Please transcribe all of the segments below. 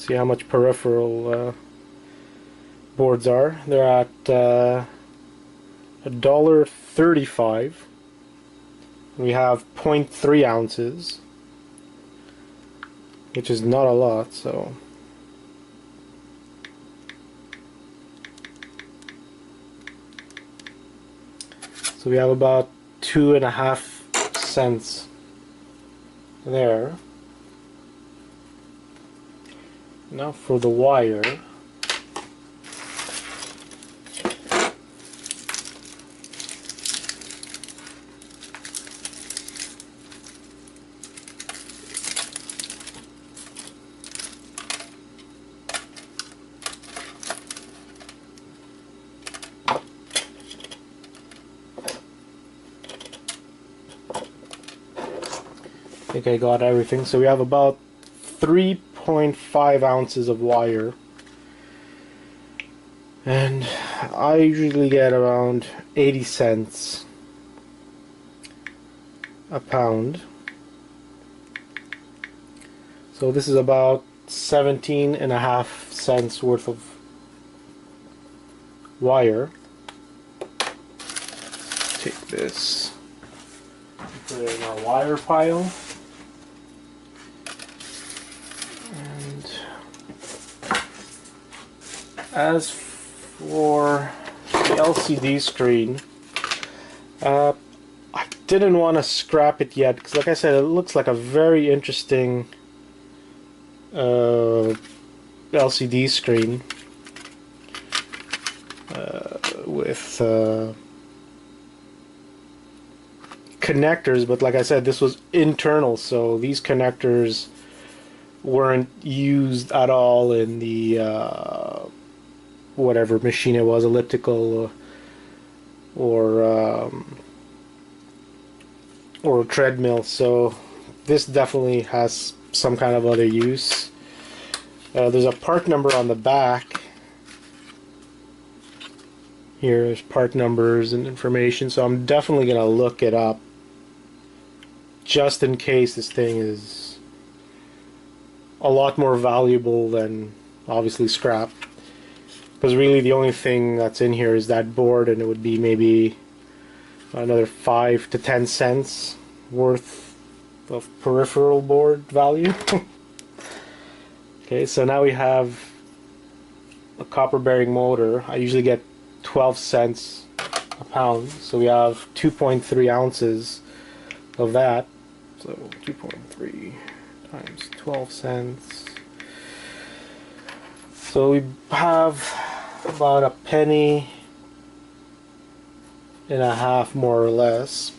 See how much peripheral boards are. They're at $1.35. We have 0.3 ounces, which is not a lot, so we have about 2.5 cents there. Now for the wire. I think I got everything. So we have about 3.5 ounces of wire, and I usually get around 80 cents a pound. So this is about 17.5 cents worth of wire. Take this, put it in our wire pile. As for the LCD screen, I didn't want to scrap it yet because, like I said, it looks like a very interesting LCD screen with connectors, but like I said, this was internal, so these connectors weren't used at all in the whatever machine it was, elliptical or treadmill. So this definitely has some kind of other use. There's a part number on the back. Here's part numbers and information, so I'm definitely gonna look it up just in case this thing is a lot more valuable than obviously scrap. Because really the only thing that's in here is that board, and it would be maybe another 5 to 10 cents worth of peripheral board value. Okay, so now we have a copper bearing motor. I usually get 12 cents a pound, so we have 2.3 ounces of that. So 2.3 times 12 cents. So we have about 1.5 pennies more or less,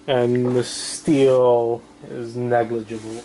and the steel is negligible.